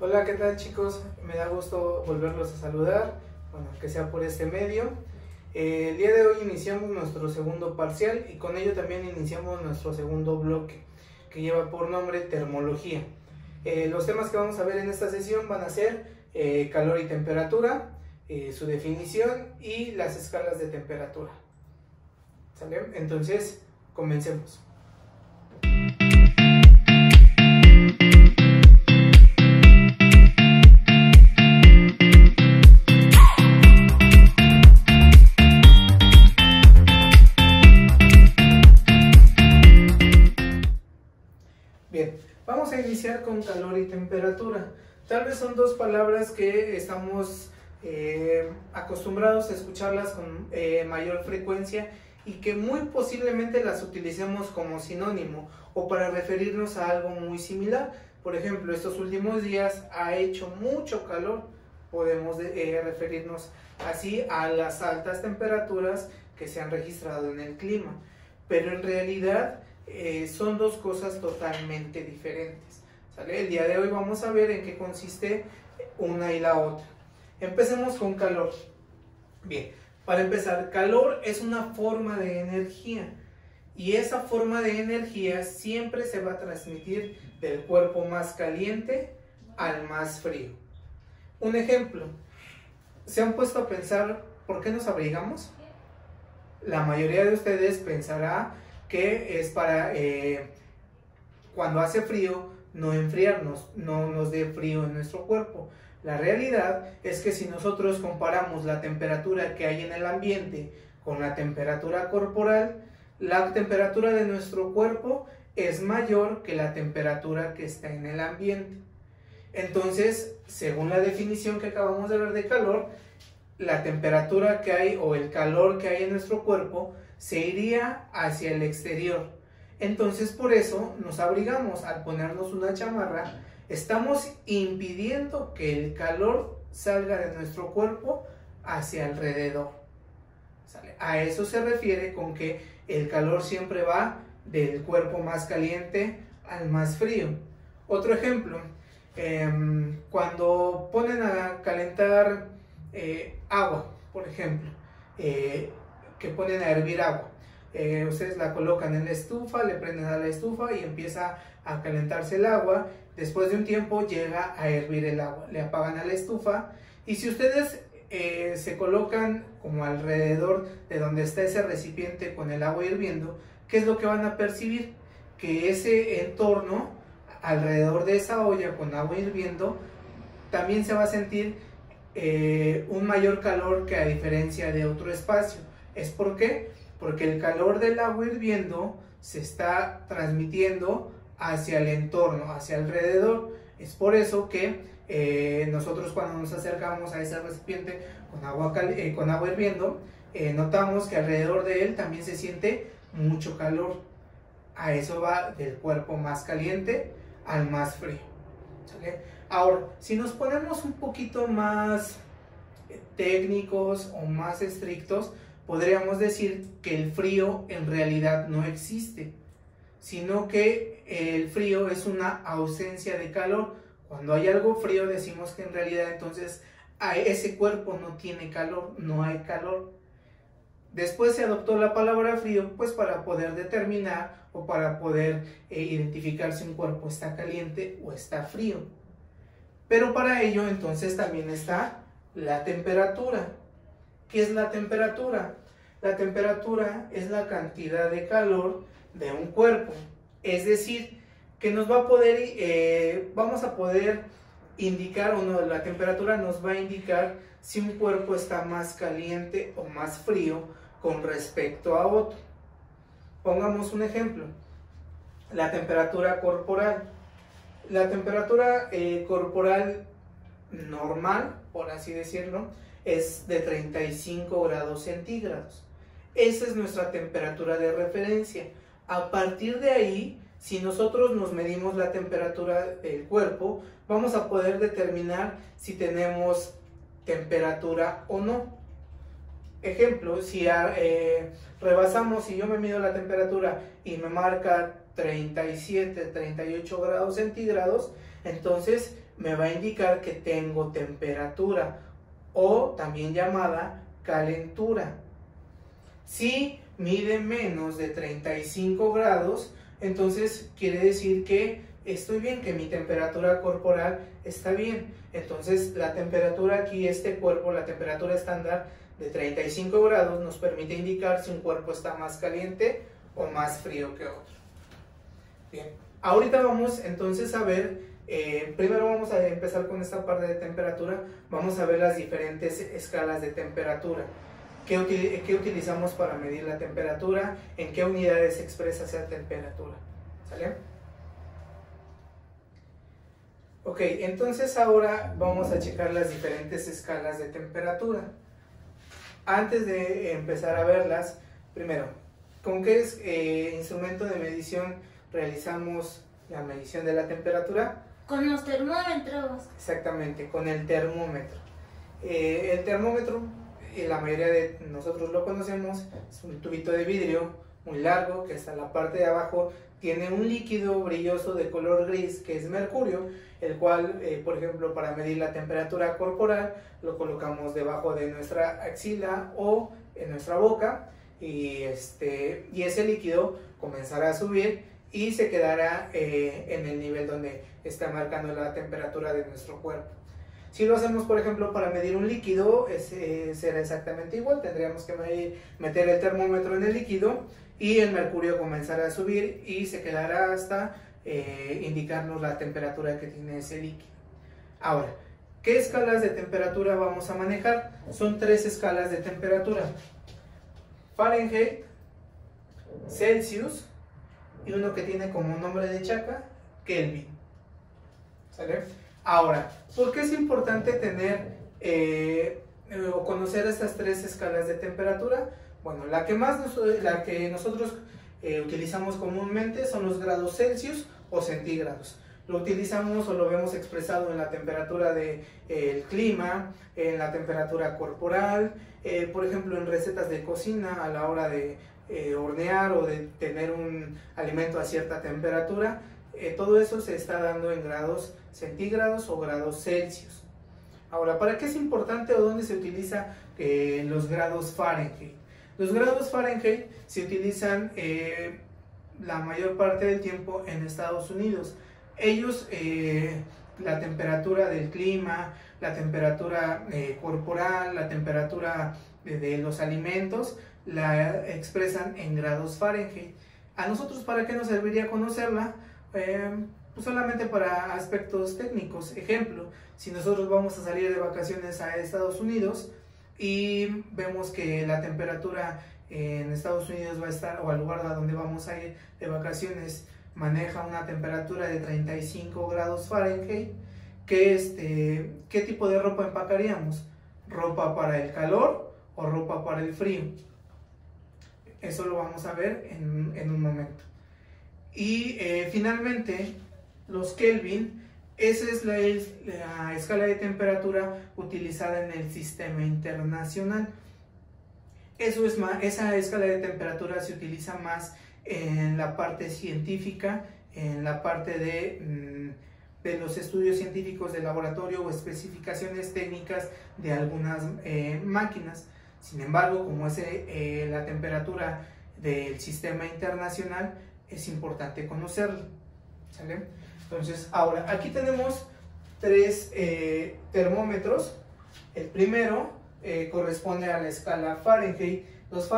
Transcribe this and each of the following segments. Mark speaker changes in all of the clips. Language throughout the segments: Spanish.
Speaker 1: Hola, ¿qué tal, chicos? Me da gusto volverlos a saludar, bueno, que sea por este medio. El día de hoy iniciamos nuestro segundo parcial y con ello también iniciamos nuestro segundo bloque, que lleva por nombre termología. Los temas que vamos a ver en esta sesión van a ser calor y temperatura, su definición y las escalas de temperatura. ¿Sale? Entonces, comencemos. Bien, vamos a iniciar con calor y temperatura. Tal vez son dos palabras que estamos acostumbrados a escucharlas con mayor frecuencia y que muy posiblemente las utilicemos como sinónimo o para referirnos a algo muy similar. Por ejemplo, estos últimos días ha hecho mucho calor, podemos referirnos así a las altas temperaturas que se han registrado en el clima, pero en realidad son dos cosas totalmente diferentes, ¿sale? El día de hoy vamos a ver en qué consiste una y la otra. Empecemos con calor. Bien, para empezar, calor es una forma de energía y esa forma de energía siempre se va a transmitir del cuerpo más caliente al más frío. Un ejemplo, ¿se han puesto a pensar por qué nos abrigamos? La mayoría de ustedes pensará que es para cuando hace frío no enfriarnos, no nos dé frío en nuestro cuerpo. La realidad es que si nosotros comparamos la temperatura que hay en el ambiente con la temperatura corporal, la temperatura de nuestro cuerpo es mayor que la temperatura que está en el ambiente. Entonces, según la definición que acabamos de ver de calor, la temperatura que hay o el calor que hay en nuestro cuerpo se iría hacia el exterior. Entonces por eso nos abrigamos. Al ponernos una chamarra estamos impidiendo que el calor salga de nuestro cuerpo hacia alrededor. ¿Sale? A eso se refiere con que el calor siempre va del cuerpo más caliente al más frío. Otro ejemplo, cuando ponen a calentar agua, por ejemplo, que ponen a hervir agua. Ustedes la colocan en la estufa, le prenden a la estufa y empieza a calentarse el agua. Después de un tiempo llega a hervir el agua, le apagan a la estufa y si ustedes se colocan como alrededor de donde está ese recipiente con el agua hirviendo, ¿qué es lo que van a percibir? Que ese entorno alrededor de esa olla con agua hirviendo también se va a sentir un mayor calor que a diferencia de otro espacio. ¿Es por qué? Porque el calor del agua hirviendo se está transmitiendo hacia el entorno, hacia alrededor. Es por eso que nosotros cuando nos acercamos a ese recipiente con agua hirviendo, notamos que alrededor de él también se siente mucho calor. A eso va del cuerpo más caliente al más frío. ¿Sale? Ahora, si nos ponemos un poquito más técnicos o más estrictos, podríamos decir que el frío en realidad no existe, sino que el frío es una ausencia de calor. Cuando hay algo frío decimos que en realidad entonces a ese cuerpo no tiene calor, no hay calor. Después se adoptó la palabra frío pues para poder determinar o para poder identificar si un cuerpo está caliente o está frío. Pero para ello entonces también está la temperatura. ¿Qué es la temperatura? La temperatura es la cantidad de calor de un cuerpo. Es decir, que nos va a poder, vamos a poder indicar, o no, la temperatura nos va a indicar si un cuerpo está más caliente o más frío con respecto a otro. Pongamos un ejemplo. La temperatura corporal. La temperatura corporal normal, por así decirlo, es de 35 grados centígrados. Esa es nuestra temperatura de referencia. A partir de ahí, si nosotros nos medimos la temperatura del cuerpo, vamos a poder determinar si tenemos temperatura o no. Ejemplo, si rebasamos, si yo me mido la temperatura y me marca 37, 38 grados centígrados, entonces me va a indicar que tengo temperatura o también llamada calentura. Si mide menos de 35 grados, entonces quiere decir que estoy bien, que mi temperatura corporal está bien. Entonces la temperatura aquí, este cuerpo, la temperatura estándar de 35 grados nos permite indicar si un cuerpo está más caliente o más frío que otro. Bien, ahorita vamos entonces a ver, primero vamos a empezar con esta parte de temperatura. Vamos a ver las diferentes escalas de temperatura. ¿Qué utilizamos para medir la temperatura? ¿En qué unidades se expresa esa temperatura? ¿Sale? Ok, entonces ahora vamos a checar las diferentes escalas de temperatura. Antes de empezar a verlas, primero, ¿con qué instrumento de medición realizamos la medición de la temperatura?
Speaker 2: Con los termómetros.
Speaker 1: Exactamente, con el termómetro. El termómetro, la mayoría de nosotros lo conocemos, es un tubito de vidrio muy largo que hasta en la parte de abajo tiene un líquido brilloso de color gris que es mercurio, el cual, por ejemplo, para medir la temperatura corporal lo colocamos debajo de nuestra axila o en nuestra boca y ese líquido comenzará a subir y se quedará en el nivel donde está marcando la temperatura de nuestro cuerpo. Si lo hacemos, por ejemplo, para medir un líquido, será exactamente igual. Tendríamos que meter el termómetro en el líquido y el mercurio comenzará a subir y se quedará hasta indicarnos la temperatura que tiene ese líquido. Ahora, ¿qué escalas de temperatura vamos a manejar? Son 3 escalas de temperatura: Fahrenheit, Celsius y uno que tiene como nombre de chaca, Kelvin. ¿Sale? Ahora, ¿por qué es importante tener o conocer estas 3 escalas de temperatura? Bueno, la que nosotros utilizamos comúnmente son los grados Celsius o centígrados. Lo utilizamos o lo vemos expresado en la temperatura del clima, en la temperatura corporal, por ejemplo en recetas de cocina a la hora de hornear o de tener un alimento a cierta temperatura. Todo eso se está dando en grados centígrados o grados Celsius. Ahora, ¿para qué es importante o dónde se utiliza los grados Fahrenheit? Los grados Fahrenheit se utilizan la mayor parte del tiempo en Estados Unidos. Ellos, la temperatura del clima, la temperatura corporal, la temperatura de los alimentos, la expresan en grados Fahrenheit. ¿A nosotros para qué nos serviría conocerla? Pues solamente para aspectos técnicos. Ejemplo, si nosotros vamos a salir de vacaciones a Estados Unidos y vemos que la temperatura en Estados Unidos va a estar, o al lugar a donde vamos a ir de vacaciones, maneja una temperatura de 35 grados Fahrenheit, ¿qué tipo de ropa empacaríamos? ¿Ropa para el calor o ropa para el frío? Eso lo vamos a ver en un momento. Y finalmente, los Kelvin, esa es la escala de temperatura utilizada en el sistema internacional. Esa escala de temperatura se utiliza más en la parte científica, en la parte de los estudios científicos de laboratorio o especificaciones técnicas de algunas máquinas. Sin embargo, como es la temperatura del sistema internacional, es importante conocerlo. ¿Sale? Entonces, ahora, aquí tenemos 3 termómetros. El primero corresponde a la escala Fahrenheit. Los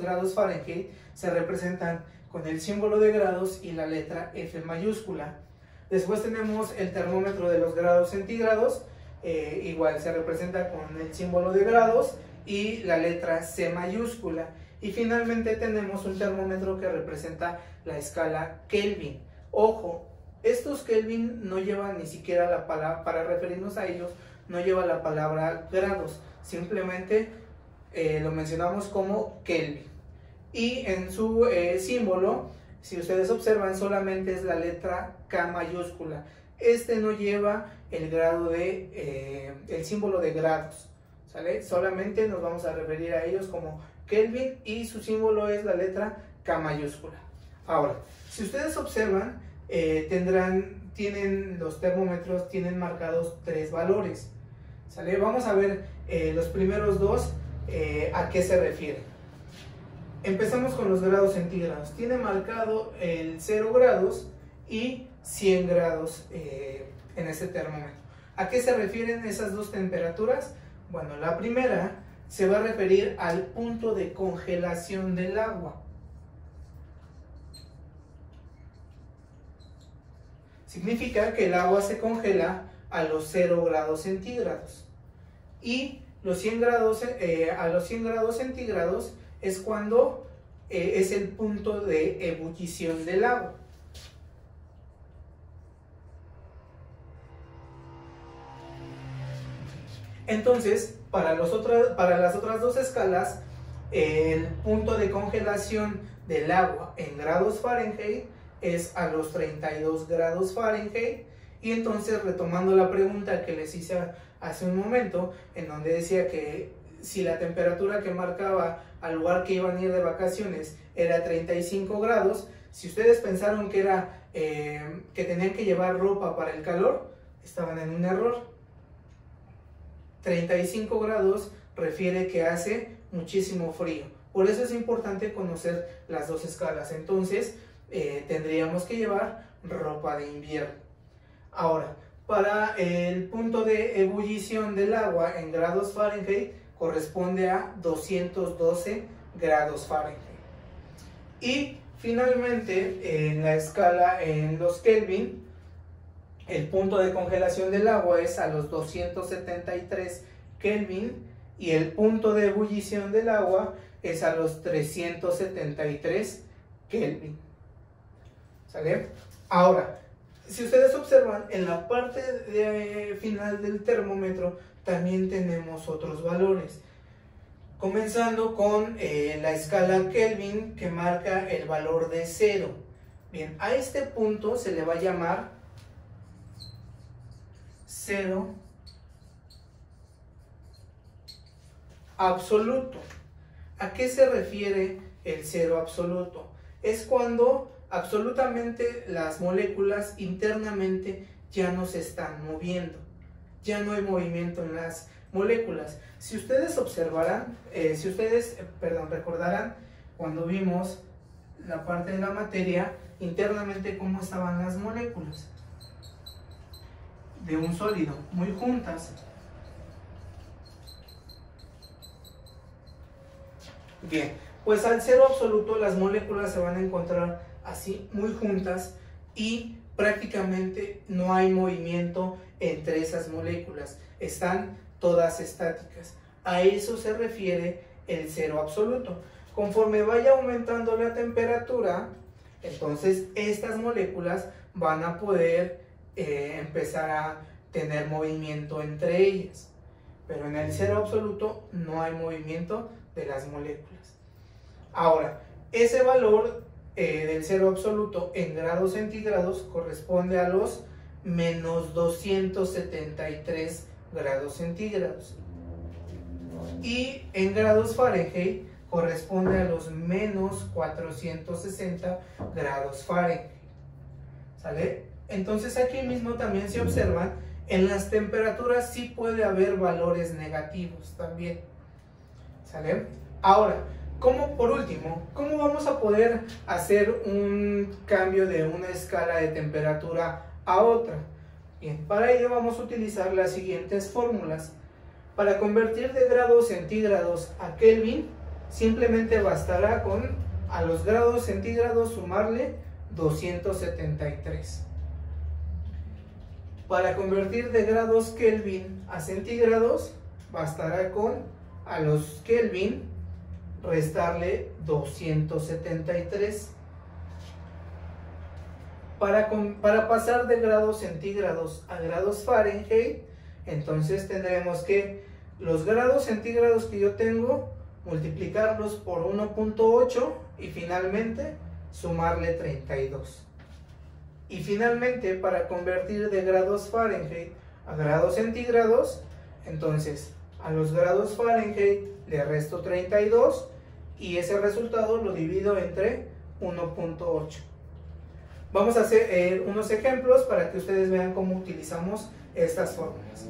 Speaker 1: grados Fahrenheit, se representan con el símbolo de grados y la letra F mayúscula. Después tenemos el termómetro de los grados centígrados, igual se representa con el símbolo de grados y la letra C mayúscula. Y finalmente tenemos un termómetro que representa la escala Kelvin. Ojo, estos Kelvin no llevan ni siquiera la palabra, para referirnos a ellos, no lleva la palabra grados, simplemente lo mencionamos como Kelvin. Y en su símbolo, si ustedes observan, solamente es la letra K mayúscula. No lleva el grado el símbolo de grados, ¿sale? Solamente nos vamos a referir a ellos como Kelvin y su símbolo es la letra K mayúscula. Ahora, si ustedes observan, los termómetros tienen marcados 3 valores. ¿Sale? Vamos a ver los primeros dos a qué se refieren. Empezamos con los grados centígrados. Tiene marcado el 0 grados y 100 grados en este termómetro. ¿A qué se refieren esas dos temperaturas? Bueno, la primera se va a referir al punto de congelación del agua. Significa que el agua se congela a los 0 grados centígrados. Y a los 100 grados centígrados es cuando es el punto de ebullición del agua. Entonces, para las otras dos escalas, el punto de congelación del agua en grados Fahrenheit es a los 32 grados Fahrenheit. Y entonces, retomando la pregunta que les hice hace un momento, en donde decía que si la temperatura que marcaba al lugar que iban a ir de vacaciones era 35 grados, si ustedes pensaron que tenían que llevar ropa para el calor, estaban en un error. 35 grados refiere que hace muchísimo frío. Por eso es importante conocer las dos escalas. Entonces, tendríamos que llevar ropa de invierno. Ahora, para el punto de ebullición del agua en grados Fahrenheit corresponde a 212 grados Fahrenheit. Y finalmente, en la escala en los Kelvin, el punto de congelación del agua es a los 273 Kelvin y el punto de ebullición del agua es a los 373 Kelvin. ¿Sale? Ahora, si ustedes observan, en la parte final del termómetro también tenemos otros valores. Comenzando con la escala Kelvin, que marca el valor de 0. Bien, a este punto se le va a llamar 0 absoluto. ¿A qué se refiere el 0 absoluto? Es cuando absolutamente las moléculas internamente ya no se están moviendo, ya no hay movimiento en las moléculas. Si ustedes observarán, recordarán cuando vimos la parte de la materia, internamente cómo estaban las moléculas de un sólido, muy juntas. Bien, pues al 0 absoluto las moléculas se van a encontrar así, muy juntas, y prácticamente no hay movimiento entre esas moléculas, están todas estáticas. A eso se refiere el 0 absoluto. Conforme vaya aumentando la temperatura, entonces estas moléculas van a poder empezar a tener movimiento entre ellas, pero en el 0 absoluto no hay movimiento de las moléculas. Ahora, ese valor del 0 absoluto en grados centígrados corresponde a los menos 273 grados centígrados, y en grados Fahrenheit corresponde a los menos 460 grados Fahrenheit. ¿Sale? Entonces aquí mismo también se observan, en las temperaturas sí puede haber valores negativos también. ¿Sale? Ahora, por último, ¿cómo vamos a poder hacer un cambio de una escala de temperatura a otra? Bien, para ello vamos a utilizar las siguientes fórmulas. Para convertir de grados centígrados a Kelvin, simplemente bastará con a los grados centígrados sumarle 273. Para convertir de grados Kelvin a centígrados, bastará con a los Kelvin restarle 273. Para pasar de grados centígrados a grados Fahrenheit, entonces tendremos que los grados centígrados que yo tengo, multiplicarlos por 1.8 y finalmente sumarle 32. Y finalmente, para convertir de grados Fahrenheit a grados centígrados, entonces a los grados Fahrenheit le resto 32 y ese resultado lo divido entre 1.8. Vamos a hacer unos ejemplos para que ustedes vean cómo utilizamos estas fórmulas.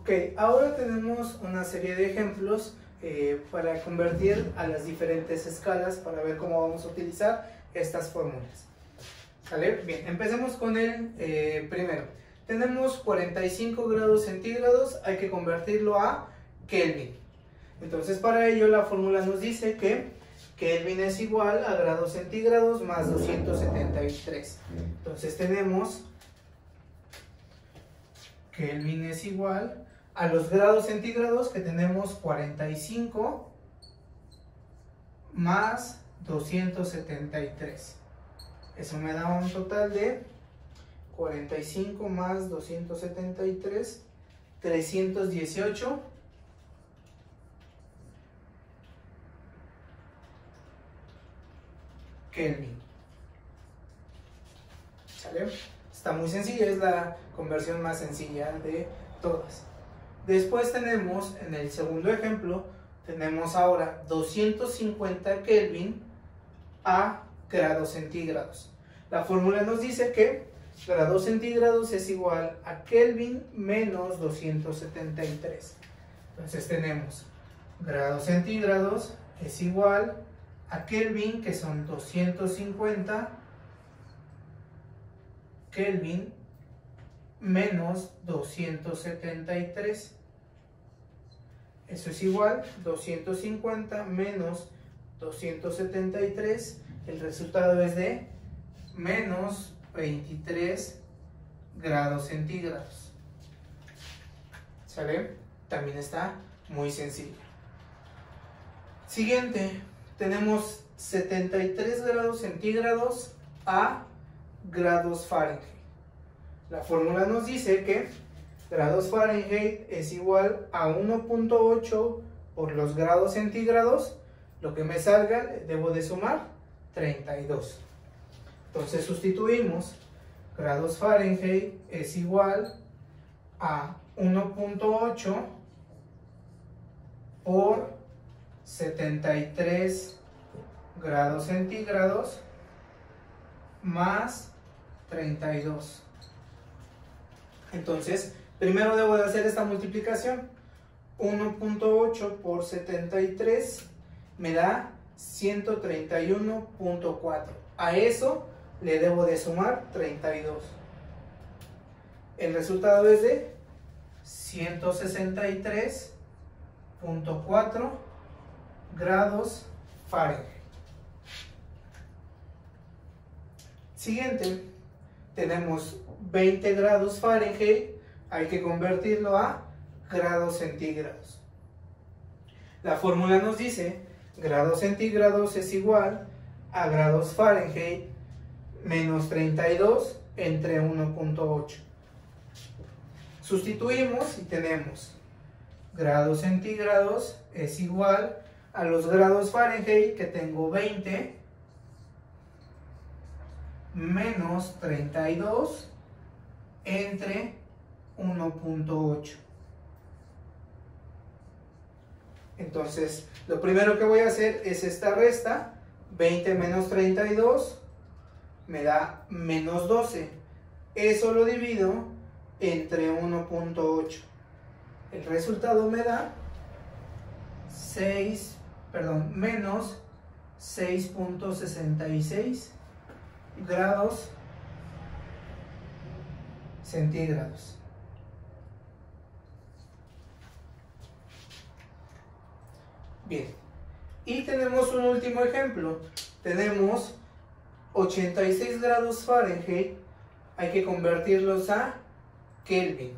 Speaker 1: Ok, ahora tenemos una serie de ejemplos para convertir a las diferentes escalas para ver cómo vamos a utilizar estas fórmulas. ¿Sale? Bien, empecemos con el primero. Tenemos 45 grados centígrados, hay que convertirlo a Kelvin. Entonces para ello la fórmula nos dice que Kelvin es igual a grados centígrados más 273. Entonces tenemos Kelvin es igual a los grados centígrados que tenemos 45 más 273. Eso me da un total de 45 más 273, 318 Kelvin. ¿Sale? Está muy sencilla, es la conversión más sencilla de todas. Después tenemos, en el segundo ejemplo, tenemos ahora 250 Kelvin a grados centígrados. La fórmula nos dice que grados centígrados es igual a Kelvin menos 273. Entonces tenemos grados centígrados es igual a Kelvin, que son 250 Kelvin menos 273. Eso es igual 250 menos 273. El resultado es de menos 23 grados centígrados. ¿Sale? También está muy sencillo. Siguiente, tenemos 73 grados centígrados a grados Fahrenheit. La fórmula nos dice que grados Fahrenheit es igual a 1.8 por los grados centígrados. Lo que me salga debo de sumar 32. Entonces sustituimos grados Fahrenheit es igual a 1.8 por 73 grados centígrados más 32. Entonces, primero debo de hacer esta multiplicación. 1.8 por 73 me da 131.4. A eso le debo de sumar 32. El resultado es de 163.4 grados Fahrenheit. Siguiente, tenemos 20 grados Fahrenheit, hay que convertirlo a grados centígrados. La fórmula nos dice grados centígrados es igual a grados Fahrenheit menos 32 entre 1.8. Sustituimos y tenemos grados centígrados es igual a los grados Fahrenheit, que tengo 20 menos 32 entre 1.8. Entonces, lo primero que voy a hacer es esta resta. 20 menos 32 me da menos 12. Eso lo divido entre 1.8. El resultado me da menos 6.66 grados centígrados. Bien, y tenemos un último ejemplo. Tenemos 86 grados Fahrenheit, hay que convertirlos a Kelvin.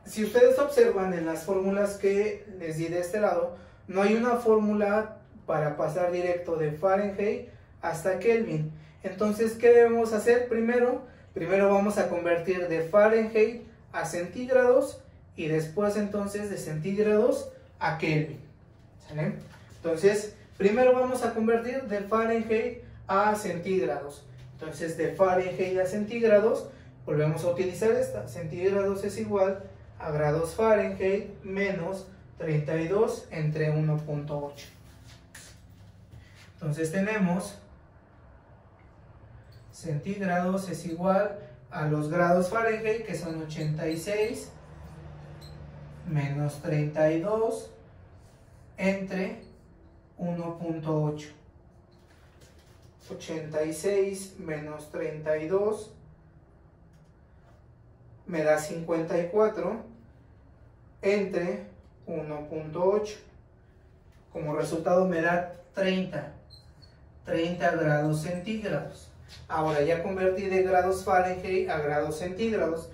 Speaker 1: Si ustedes observan en las fórmulas que les di de este lado, no hay una fórmula para pasar directo de Fahrenheit hasta Kelvin. Entonces, ¿qué debemos hacer primero? Primero vamos a convertir de Fahrenheit a centígrados y después entonces de centígrados a Kelvin. ¿Sale? Entonces, primero vamos a convertir de Fahrenheit a centígrados. Entonces, de Fahrenheit a centígrados, volvemos a utilizar esta. Centígrados es igual a grados Fahrenheit menos 32 entre 1.8. Entonces tenemos centígrados es igual a los grados Fahrenheit, que son 86 menos 32 entre 1.8. 86 menos 32 me da 54 entre 1.8. Como resultado me da 30 grados centígrados. Ahora ya convertí de grados Fahrenheit a grados centígrados.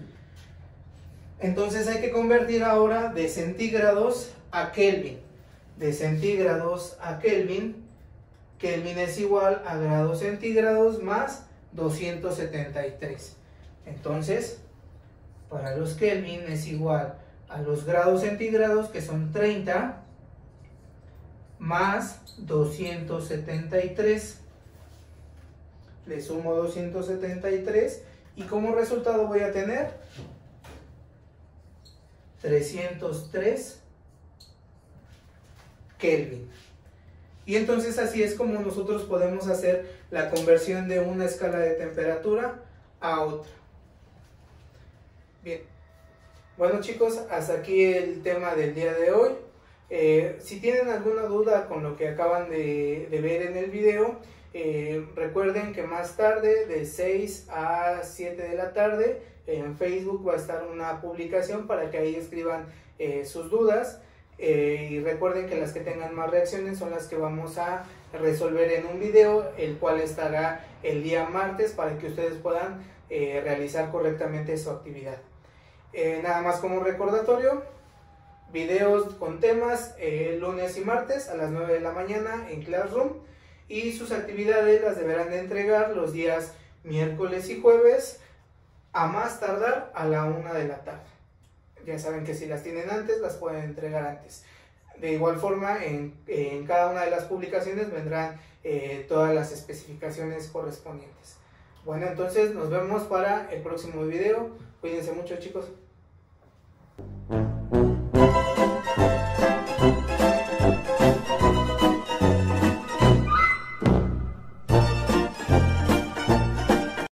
Speaker 1: Entonces hay que convertir ahora de centígrados a Kelvin. De centígrados a Kelvin. Kelvin es igual a grados centígrados más 273. Entonces, para los Kelvin es igual a los grados centígrados, que son 30, más 273. Le sumo 273 y como resultado voy a tener 303 Kelvin. Y entonces así es como nosotros podemos hacer la conversión de una escala de temperatura a otra. Bien, bueno chicos, hasta aquí el tema del día de hoy. Si tienen alguna duda con lo que acaban de ver en el video, recuerden que más tarde, de 6 a 7 de la tarde, en Facebook va a estar una publicación para que ahí escriban sus dudas. Y recuerden que las que tengan más reacciones son las que vamos a resolver en un video, el cual estará el día martes para que ustedes puedan realizar correctamente su actividad. Nada más como recordatorio, videos con temas lunes y martes a las 9 de la mañana en Classroom, y sus actividades las deberán de entregar los días miércoles y jueves a más tardar a la 1 de la tarde. Ya saben que si las tienen antes, las pueden entregar antes. De igual forma, en cada una de las publicaciones vendrán todas las especificaciones correspondientes. Bueno, entonces nos vemos para el próximo video. Cuídense mucho, chicos.